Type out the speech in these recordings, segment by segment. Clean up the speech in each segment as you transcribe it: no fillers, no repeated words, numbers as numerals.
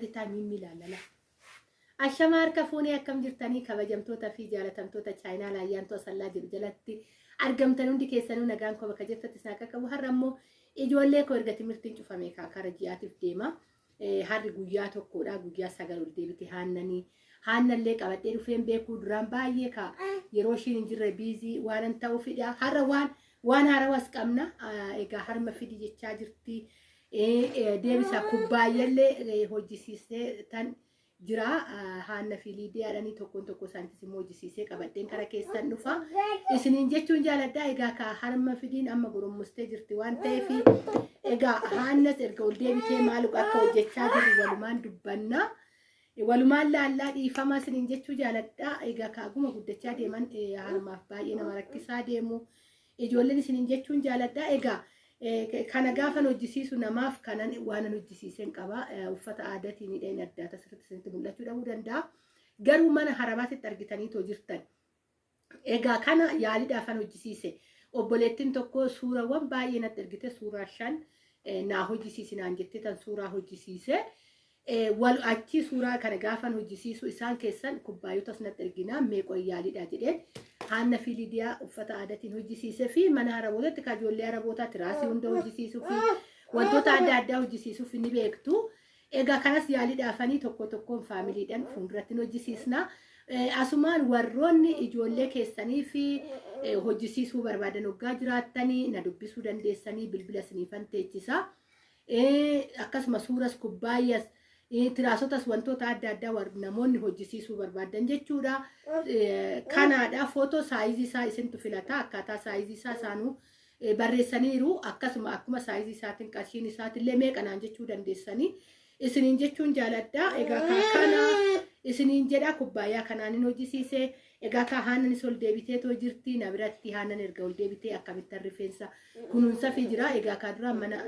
xitaa mimilaalala. Ashamaar kafuunee akkam jirtanii kabajamtoota fi jaalatamtoota chaayinaa laayyaantoo sallaa jiru jalatti argamtan hundi keessanuu nagaan koo bakka jirtatti isaan qaqqabu. Har'a immoo ijoollee koo erga timirtiin cufamee kaakara ji'aatiif deema. Harri guyyaa tokkodha, guyyaa 9 ol deebite haannanii. Haannallee qabadhee dhufeen beekuu duraan baay'ee ka yeroo ishiin hin jirre biizii waan ta'uufidha. Har'a waan harawas qabna. Egaa harma fidi jechaa jirti. Deebisa kubbaayellee hojjisiisee tan jira haanna filiidiyaadhanii tokkoon tokko isaaniitis immoo hojjisiisee qabadheen kara keessan dhufa. Isiniin jechuun jaaladhaa egaa ka harma fidiin amma gorommustee jirti waan ta'eef egaa haannas erga ol deebitee maalu akka hojjechaa jiru walumaan dubbanna. Walumaan laallaa dhiifama isiniin jechuu jaaladhaa egaa ka aguma guddachaa deeman harmaaf baay'ee nama rakkisaa deemu. Ijoolleen isiniin jechuun jaaladhaa egaa kana gaafan hojjisiisu namaaf kanan waan hojjisiisen qaba uffata aadaatiin hidheen adda tasirratti isinitti mul'achuu dhabuu danda'a. Garuu mana harabaatitti argitaniitoo jirtan. Egaa kana yaaliidhaafan hojjisiise. Obboleettiin tokko suurawwan baay'ee natti ergite suuraa 5 naa hojjisiisinaan jettee tan suuraa hojjisiise. Wal achi suuraa kana gaafan hojjisiisu isaan keessan kubbaayotas natti erginaa meeqoo yaaliidha jedheen. Haanna filiidiyaa uffata aadaatiin hojjisiisee fi mana harabootatti kajoollee harabootaa tiraasii hunda hojjisiisuu fi wantoota adda addaa hojjisiisuuf ni beektu. Egaa kanas yaaliidhaafanii tokko tokkoon faamiliidhaan fuulduratti hojjisiisna. Asumaan warroonni ijoollee keessanii fi hojjisiisuu barbaadan hoggaa jiraattanii na dubbisuu dandeessanii bilbila isiniifan teechisa. Akkasuma suuras kubbaayas tiraasotas wantoota adda addaa namoonni hojjisiisuu barbaadan jechuudha. Kanaadha footoo saayizii isaa isintu filata akkaataa saayizii isaa isaanuu barreessaniiru akkasuma akkuma saayizii isaatiin qarshiin isaatillee meeqanaan jechuu dandeessanii isiniin jechuun jaaladhaa. Egaa kana isiniin jedha kubbaayyaa kanaan hin hojjisiise. Egaa ka haannanis ol deebiteetoo jirti na biratti haannan erga ol deebitee akkamittan rifeensa kunuunsa fi jira. Egaa ka dura mana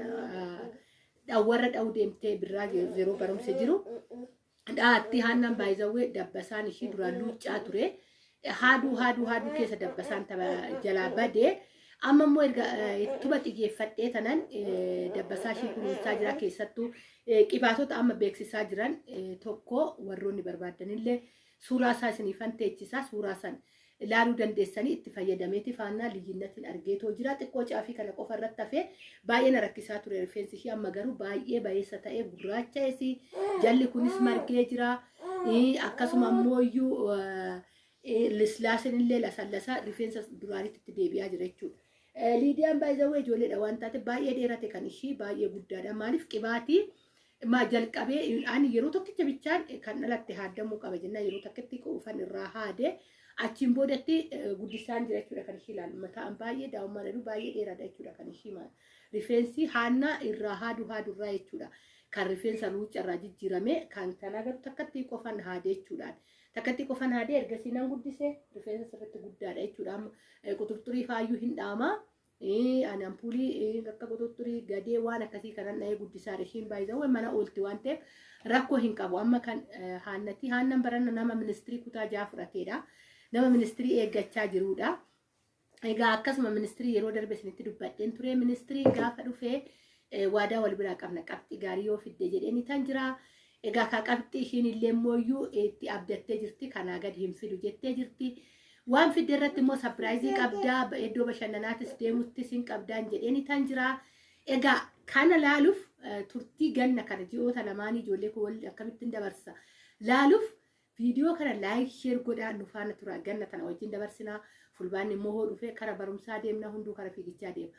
warra dha'uu deemtee birraa yeroo barumsa jiru dhaatti haannan baay'izawwee dabbasaan ishii duraan luuccaa ture. Haaduu keessa dabbasaan jalaa badee amma immoo erga ittuma xiyyeeffadhee tanan dabbasaa ishii kunuunsaa jira. Keessattuu qibaatota amma beeksisaa jiran tokko warroonni barbaadanillee suuraa isaa isiniifan teechisaa. Suuraa san ilaaluu dandeessanii itti fayyadameeti faannaa liyyinnatiin argeetoo jira. Xiqqoo caafii kana qofa irratti hafee baay'ee na rakkisaa ture rifeensi ishii amma garuu baay'ee bayeessa ta'ee gurraacha'eesi. Jalli kunis margee jira. Akkasuma immoo iyyuu lislaasin illee lasallasaa rifeensa duraanitti itti deebi'aa jira jechuudha. Liidiyaan baay'ee ijoolleedha waan taate baay'ee dheerate kan ishii baay'ee guddaadha. Maaliif qibaatii jalqabee ani yeroo tokkicha bichaan kan dhalatte haadamuu qaba jenna yeroo tokkitti ufan irraa haade achiin boodatti guddisaan jira jechuudha kan ishii ilaalu. Mataan baay'ee daa'imman baay'ee dheeraadha jechuudha kan ishii rifeensi haannaa irraa haadurraa jechuudha. Kan rifeensa luuccarraa jijjiirame kan kana garuu takkatti qofan haade jechuudhaan. Takkatti qofan haade ergasii nan guddisee rifeensa sirriitti guddaadha jechuudha. Quxuxurii faayyuu hin dhaamaa. Ani ampuulii akka quxuxurii gadee waan akkasii kanan dha'ee guddisaa ishiin baay'ee mana oolti waan ta'eef rakkoo hin qabu. Amma kan haannan baranna nama ministirii kutaa 6 fudhateedha. Nama ministirii eeggachaa jirudha. Egaa akkasuma ministirii yeroo darbe isinitti dubbadheen ture. Ministirii gaafa dhufee waadaa wal biraa qabna qabxii gaarii yoo fidde jedheen tan jira. Egaa ka qabxii ishiin illee mooyyuu itti abdattee jirti. Kanaa gadi hin fidu jettee jirti. Waan fidde irratti immoo sapiraayizii qabdaa iddoo bashannanaatis deemuttis hin qabdaan jedheen tan jira. Egaa kana laaluuf turtii ganna kana ji'oota lamaanii ijoollee koo waliin akkamittiin dabarsa laaluuf viidiyoo kana laayik sheer godhaa nu faana tura. Ganna kana wajjin dabarsinaa. Fulbaanni immoo hoo dhufee kara barumsaa deemna hunduu kara fiigichaa deema.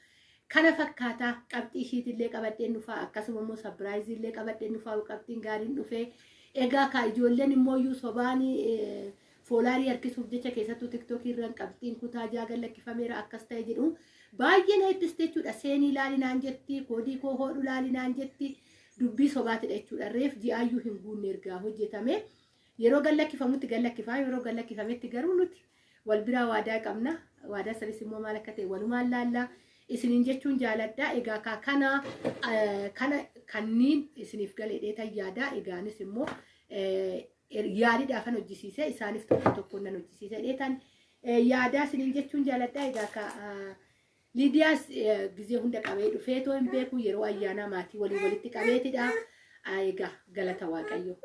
Kana fakkaataa qabxii ishiitillee qabadheen dhufaa akkasuma immoo sapiraayizii illee qabadheen dhufaa qabxiin gaariin dhufee. Egaa ka ijoolleen immoo iyyuu sobaanii foolaarii harkisuuf jecha keessattuu tiktookii irraan qabxiin kutaa 6 lakkifameera akkas ta'e jedhu baay'ee na eebbiste jechuudha. Seenii ilaalinaan jetti koodii koo hoodhu ilaalinaan jetti dubbii sobaatidha jechuudha. Reef ji'aayyuu hin guunne ergaa hojjetame yeroo gallakkifamutti gallakkifaa yeroo gallakkifametti garuu nuti wal biraa waadaa qabna. Waadaa sanis immoo maal akka ta'e walumaan laallaa isiniin jechuun jaaladhaa. Egaa kana kanniin isiniif galee dheetan yaadaa. Egaanis immoo yaaliidhaafan hojjisiise isaaniif tokkoon nan hojjisiise dheetan yaadaa isiniin jechuun jaaladhaa. Egaa Liidiyaas gizee hunda qabee dhufeetoo hin beeku yeroo ayyaana maatii walitti qabeetidha. egaa galata waaqayyo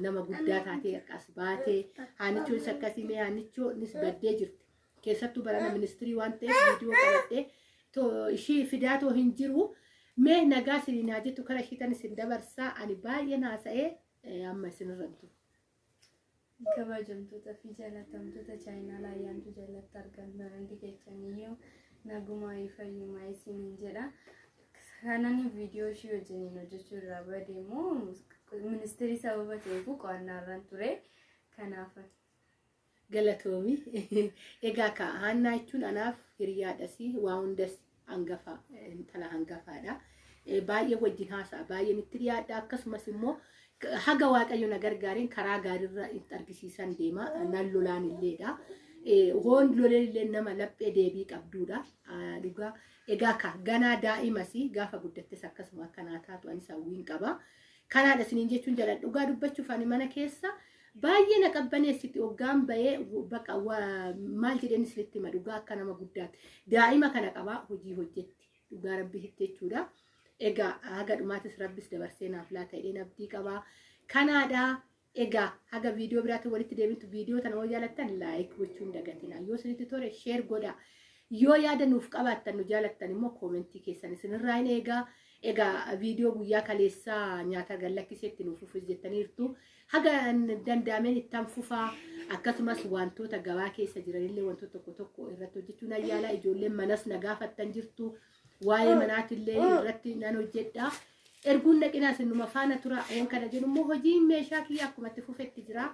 nama guddaa taatee akkas baatee haanichuun sakkasii mee haanichuunis baddee jirti keessattuu barana ministirii waan ta'eef viidiyoo qabattee ishii fidaatoo hin jiru mee nagaa siniinaa jettu kara ishiitan isin dabarsaa ani baay'ee naasa'ee amma isinirra jiru. Kabajamtoota fi jaalatamtoota chaayinaa ayyaantu jalatti argaman hundi keessaniyyuu nagumaa fayyumaa isiniin jedha. Kanan viidiyoo ishee wajjiniin hojjechuu irraa badeemmoo ministeerri sababa ta'eef qo'annaarraan ture kanaaf galatoomi egaa ka haannaa jechuun anaaf hiriyaadhas waa hundas hangafa intala hangafaadha baay'ee wajjin haasa'a baay'ee itti dhiyaadha akkasumas immoo haga waaqayyo na gargaariin karaa gaariirra itti argisiisan deema nan lolaan illeedha hoon lolee illee nama laphee deebii qabduudha dhugaa egaa ka ganaa daa'imas gaafa guddattes akkasuma akkanaa taatu anis hawwiin qaba kanaadha isiniin jechuun jala dhugaa dubbachuuf ani mana keessa baay'ee na qabbaneessitti hoggaan bahee baqa maal jedheen isinitti hima dhugaa akka nama guddaatti daa'ima kana qabaa hojii hojjetti dhugaa rabbi jechuudha egaa haga dhumaatis rabbis dabarsee naaf laata jedheen abdii qabaa kanaadha egaa haga viidiyoo biraatti walitti deebitu viidiyoo tana yoo jaalattan laayik gochuun dagatina yoo isinitti tole sheer godha yoo yaada nuuf qabaattan nu jaalattan immoo koomentii keessan isinirraa hin egaa viidiyoo guyyaa kaleessaa nyaata gallakkiseetti nuuf fufus jettaniirtu haga danda'ameen ittaan fufaa akkasumas wantoota gabaa keessa jiranillee wantoota tokko irratti hojjechuun ayyaala ijoolleen manas na gaafattan jirtu waa'ee manaatillee irratti nan hojjedha erguun dhaqinaa sinuma faana tura waan kana jedhu immoo hojiin meeshaa kiyya akkumatti fufetti jira